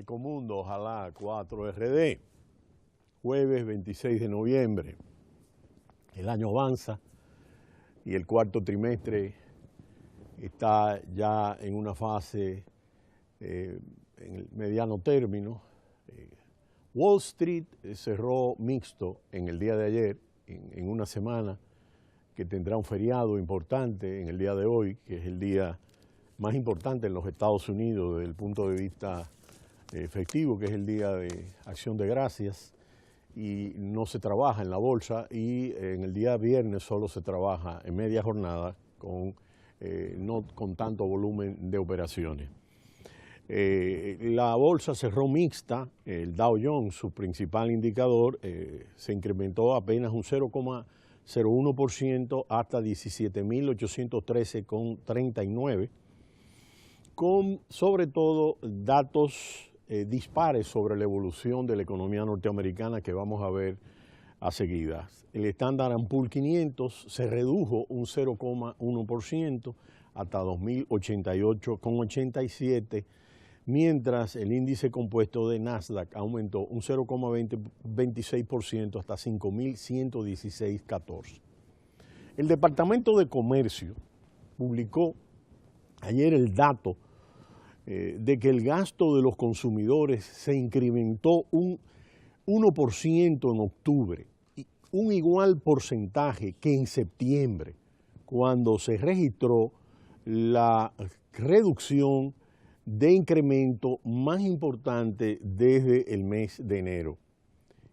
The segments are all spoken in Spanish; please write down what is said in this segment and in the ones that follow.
Ecomundo, ojalá 4RD, jueves 26 de noviembre. El año avanza y el cuarto trimestre está ya en una fase en el mediano término. Wall Street cerró mixto en el día de ayer, en una semana que tendrá un feriado importante en el día de hoy, que es el día más importante en los Estados Unidos desde el punto de vista festivo, que es el Día de Acción de Gracias, y no se trabaja en la bolsa, y en el día viernes solo se trabaja en media jornada, no con tanto volumen de operaciones. La bolsa cerró mixta, el Dow Jones, su principal indicador, se incrementó apenas un 0,01% hasta 17.813,39, con sobre todo datos dispares sobre la evolución de la economía norteamericana que vamos a ver a seguidas. El Standard & Poor's 500 se redujo un 0,1% hasta 2.088,87, mientras el índice compuesto de Nasdaq aumentó un 0,26% hasta 5.116,14. El Departamento de Comercio publicó ayer el dato de que el gasto de los consumidores se incrementó un 1% en octubre, un igual porcentaje que en septiembre, cuando se registró la reducción de incremento más importante desde el mes de enero,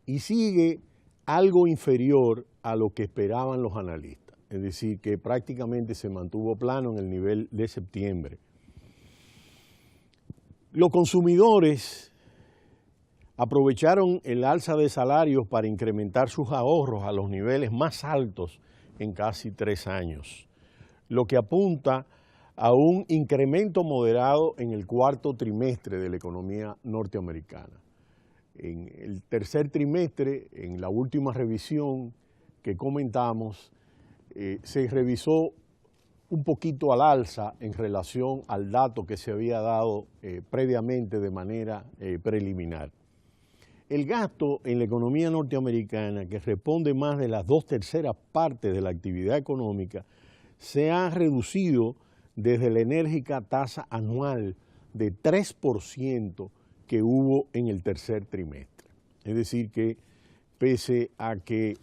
y sigue algo inferior a lo que esperaban los analistas, es decir, que prácticamente se mantuvo plano en el nivel de septiembre. Los consumidores aprovecharon el alza de salarios para incrementar sus ahorros a los niveles más altos en casi 3 años, lo que apunta a un incremento moderado en el cuarto trimestre de la economía norteamericana. En el tercer trimestre, en la última revisión que comentamos, se revisó un poquito al alza en relación al dato que se había dado previamente de manera preliminar. El gasto en la economía norteamericana, que responde más de las 2/3 partes de la actividad económica, se ha reducido desde la enérgica tasa anual de 3% que hubo en el tercer trimestre. Es decir que, pese a que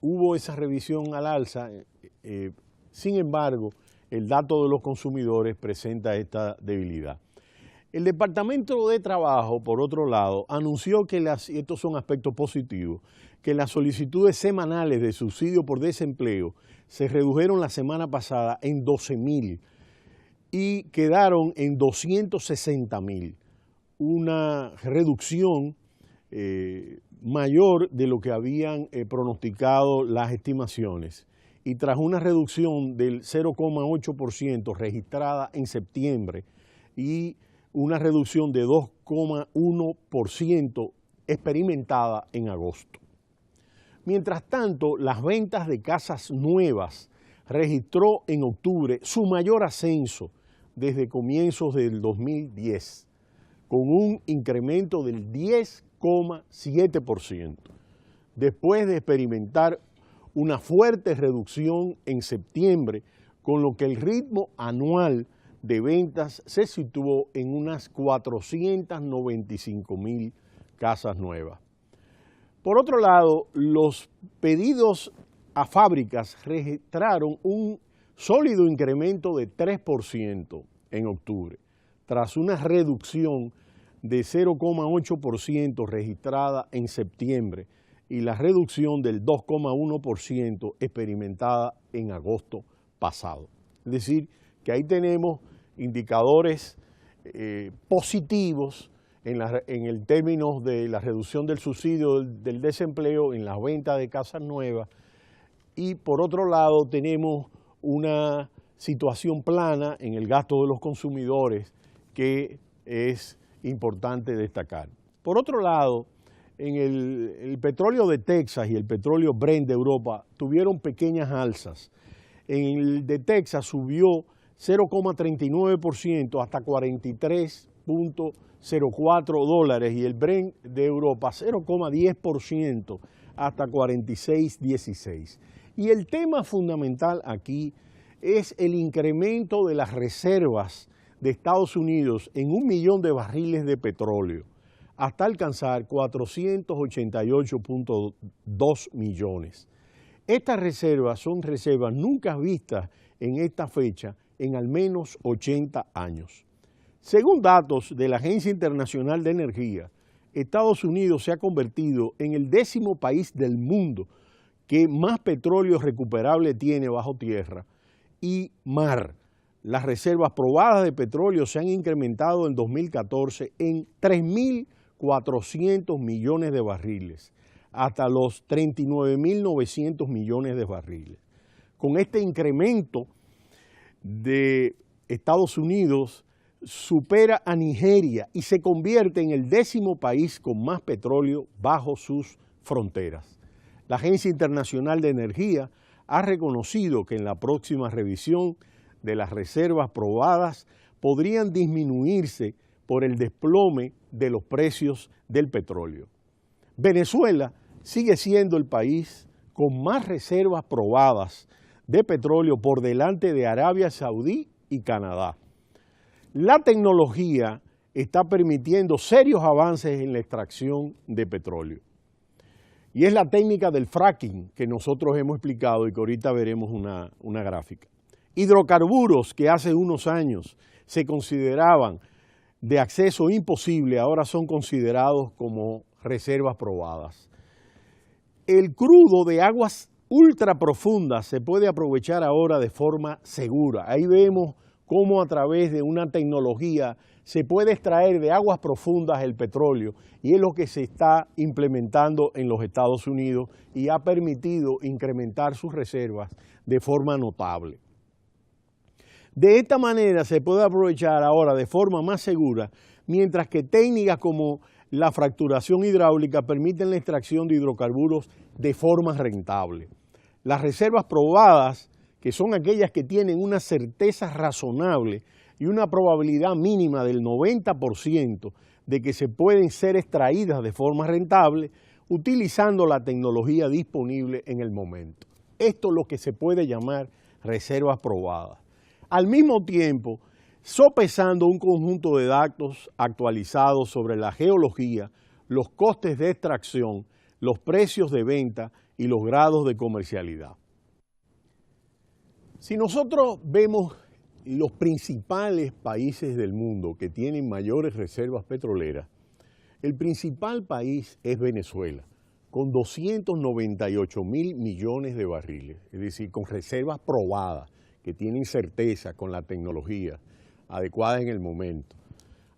hubo esa revisión al alza, sin embargo, el dato de los consumidores presenta esta debilidad. El Departamento de Trabajo, por otro lado, anunció que y estos son aspectos positivos, que las solicitudes semanales de subsidio por desempleo se redujeron la semana pasada en 12.000 y quedaron en 260.000, una reducción mayor de lo que habían pronosticado las estimaciones, y tras una reducción del 0,8% registrada en septiembre y una reducción de 2,1% experimentada en agosto. Mientras tanto, las ventas de casas nuevas registró en octubre su mayor ascenso desde comienzos del 2010, con un incremento del 10,7%, después de experimentar una fuerte reducción en septiembre, con lo que el ritmo anual de ventas se situó en unas 495.000 casas nuevas. Por otro lado, los pedidos a fábricas registraron un sólido incremento de 3% en octubre, tras una reducción de 0,8% registrada en septiembre y la reducción del 2,1% experimentada en agosto pasado. Es decir, que ahí tenemos indicadores positivos en el término de la reducción del subsidio del desempleo, en las ventas de casas nuevas, y por otro lado tenemos una situación plana en el gasto de los consumidores que es importante destacar. Por otro lado, en el petróleo de Texas y el petróleo Brent de Europa tuvieron pequeñas alzas. En el de Texas subió 0,39% hasta 43 $46.04 y el Brent de Europa 0,10% hasta 46.16. Y el tema fundamental aquí es el incremento de las reservas de Estados Unidos en 1 millón de barriles de petróleo hasta alcanzar 488.2 millones. Estas reservas son reservas nunca vistas en esta fecha en al menos 80 años. Según datos de la Agencia Internacional de Energía, Estados Unidos se ha convertido en el 10º país del mundo que más petróleo recuperable tiene bajo tierra y mar. Las reservas probadas de petróleo se han incrementado en 2014 en 3.400 millones de barriles, hasta los 39.900 millones de barriles. Con este incremento de Estados Unidos, supera a Nigeria y se convierte en el 10º país con más petróleo bajo sus fronteras. La Agencia Internacional de Energía ha reconocido que en la próxima revisión de las reservas probadas podrían disminuirse por el desplome de los precios del petróleo. Venezuela sigue siendo el país con más reservas probadas de petróleo por delante de Arabia Saudí y Canadá. La tecnología está permitiendo serios avances en la extracción de petróleo. Y es la técnica del fracking que nosotros hemos explicado y que ahorita veremos una gráfica. Hidrocarburos que hace unos años se consideraban de acceso imposible, ahora son considerados como reservas probadas. El crudo de aguas ultra profundas se puede aprovechar ahora de forma segura. Ahí vemos cómo a través de una tecnología se puede extraer de aguas profundas el petróleo y es lo que se está implementando en los Estados Unidos y ha permitido incrementar sus reservas de forma notable. De esta manera se puede aprovechar ahora de forma más segura, mientras que técnicas como la fracturación hidráulica permiten la extracción de hidrocarburos de forma rentable. Las reservas probadas, que son aquellas que tienen una certeza razonable y una probabilidad mínima del 90% de que se pueden ser extraídas de forma rentable, utilizando la tecnología disponible en el momento. Esto es lo que se puede llamar reservas probadas. Al mismo tiempo, sopesando un conjunto de datos actualizados sobre la geología, los costes de extracción, los precios de venta y los grados de comercialidad. Si nosotros vemos los principales países del mundo que tienen mayores reservas petroleras, el principal país es Venezuela, con 298.000 millones de barriles, es decir, con reservas probadas, que tienen certeza con la tecnología adecuada en el momento.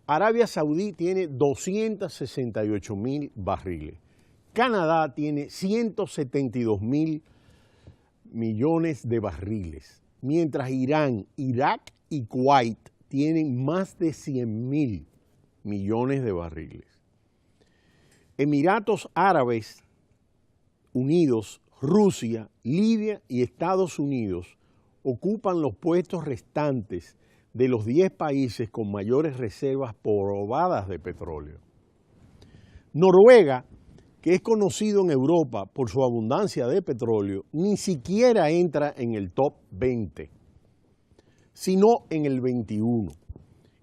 Arabia Saudí tiene 268.000 barriles. Canadá tiene 172.000 millones de barriles, mientras Irán, Irak y Kuwait tienen más de 100.000 millones de barriles. Emiratos Árabes Unidos, Rusia, Libia y Estados Unidos ocupan los puestos restantes de los 10 países con mayores reservas probadas de petróleo. Noruega, que es conocido en Europa por su abundancia de petróleo, ni siquiera entra en el top 20, sino en el 21,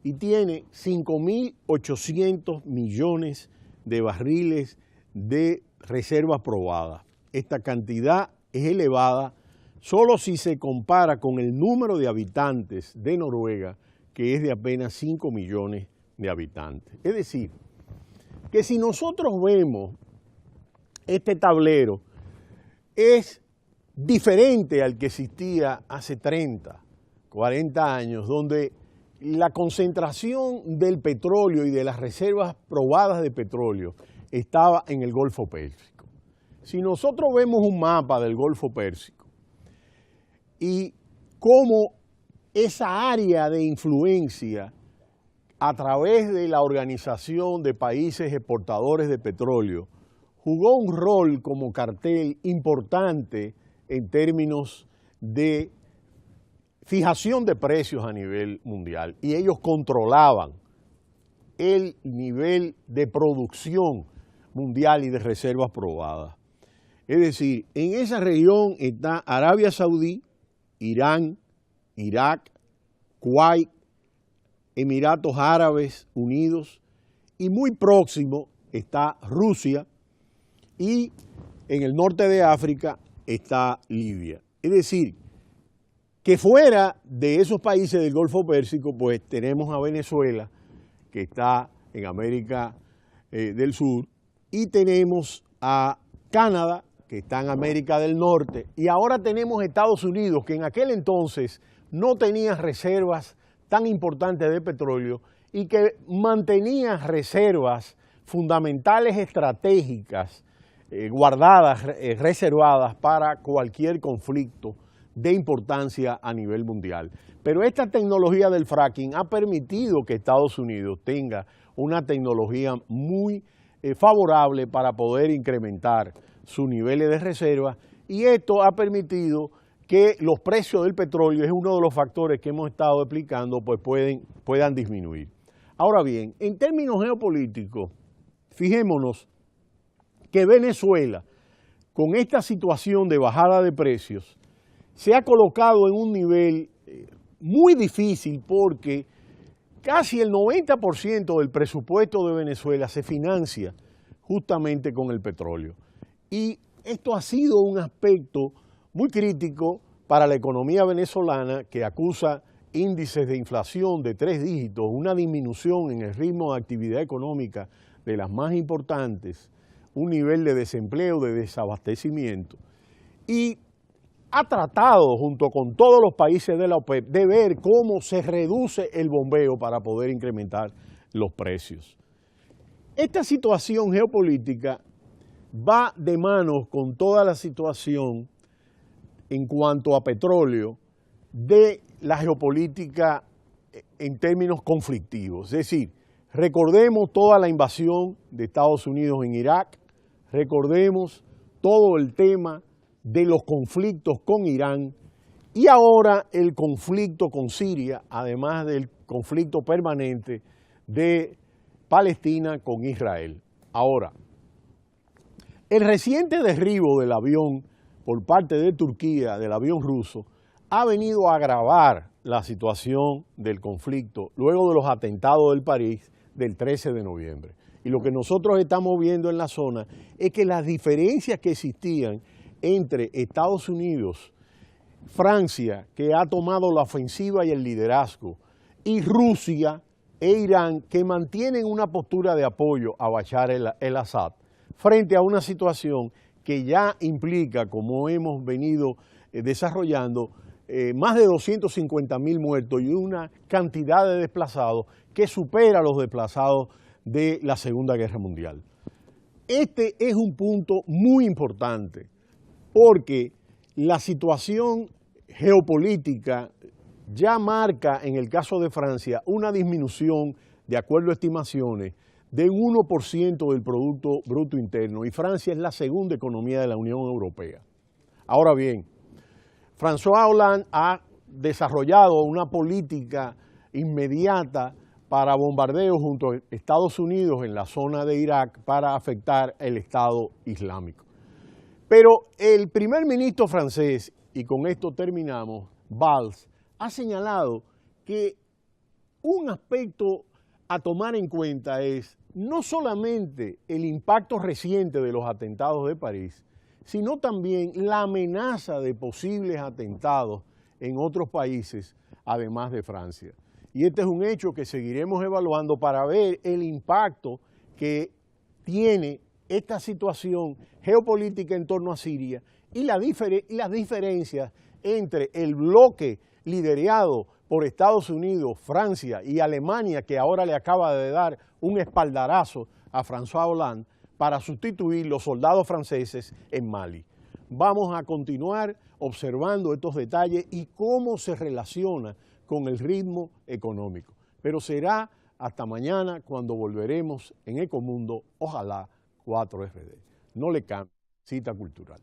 y tiene 5.800 millones de barriles de reservas probadas. Esta cantidad es elevada solo si se compara con el número de habitantes de Noruega, que es de apenas 5 millones de habitantes. Es decir, que si nosotros vemos este tablero, es diferente al que existía hace 30, 40 años, donde la concentración del petróleo y de las reservas probadas de petróleo estaba en el Golfo Pérsico. Si nosotros vemos un mapa del Golfo Pérsico, y cómo esa área de influencia a través de la Organización de Países Exportadores de Petróleo jugó un rol como cartel importante en términos de fijación de precios a nivel mundial y ellos controlaban el nivel de producción mundial y de reservas probadas. Es decir, en esa región está Arabia Saudí, Irán, Irak, Kuwait, Emiratos Árabes Unidos, y muy próximo está Rusia, y en el norte de África está Libia. Es decir, que fuera de esos países del Golfo Pérsico, pues tenemos a Venezuela, que está en América del Sur, y tenemos a Canadá, que está en América del Norte, y ahora tenemos Estados Unidos, que en aquel entonces no tenía reservas tan importantes de petróleo y que mantenía reservas fundamentales estratégicas guardadas, reservadas para cualquier conflicto de importancia a nivel mundial. Pero esta tecnología del fracking ha permitido que Estados Unidos tenga una tecnología muy favorable para poder incrementar sus niveles de reserva, y esto ha permitido que los precios del petróleo, es uno de los factores que hemos estado explicando, pues puedan disminuir. Ahora bien, en términos geopolíticos, fijémonos que Venezuela, con esta situación de bajada de precios, se ha colocado en un nivel muy difícil, porque casi el 90% del presupuesto de Venezuela se financia justamente con el petróleo. Y esto ha sido un aspecto muy crítico para la economía venezolana, que acusa índices de inflación de 3 dígitos, una disminución en el ritmo de actividad económica de las más importantes, un nivel de desempleo, de desabastecimiento, y ha tratado, junto con todos los países de la OPEP, de ver cómo se reduce el bombeo para poder incrementar los precios. Esta situación geopolítica va de mano con toda la situación en cuanto a petróleo de la geopolítica en términos conflictivos. Es decir, recordemos toda la invasión de Estados Unidos en Irak, recordemos todo el tema de los conflictos con Irán, y ahora el conflicto con Siria, además del conflicto permanente de Palestina con Israel. Ahora, el reciente derribo del avión por parte de Turquía, del avión ruso, ha venido a agravar la situación del conflicto luego de los atentados del París del 13 de noviembre. Y lo que nosotros estamos viendo en la zona es que las diferencias que existían entre Estados Unidos, Francia, que ha tomado la ofensiva y el liderazgo, y Rusia e Irán, que mantienen una postura de apoyo a Bashar el-Assad, frente a una situación que ya implica, como hemos venido desarrollando, más de 250.000 muertos y una cantidad de desplazados que supera los desplazados de la Segunda Guerra Mundial. Este es un punto muy importante, porque la situación geopolítica ya marca, en el caso de Francia, una disminución, de acuerdo a estimaciones, de un 1% del Producto Bruto Interno, y Francia es la segunda economía de la Unión Europea. Ahora bien, François Hollande ha desarrollado una política inmediata para bombardeo junto a Estados Unidos en la zona de Irak para afectar el Estado Islámico. Pero el primer ministro francés, y con esto terminamos, Valls, ha señalado que un aspecto a tomar en cuenta es no solamente el impacto reciente de los atentados de París, sino también la amenaza de posibles atentados en otros países, además de Francia. Y este es un hecho que seguiremos evaluando para ver el impacto que tiene esta situación geopolítica en torno a Siria y las diferencias entre el bloque liderado por Estados Unidos, Francia y Alemania, que ahora le acaba de dar un espaldarazo a François Hollande para sustituir los soldados franceses en Mali. Vamos a continuar observando estos detalles y cómo se relaciona con el ritmo económico. Pero será hasta mañana cuando volveremos en Ecomundo, ojalá 4RD. No le cambie, cita cultural.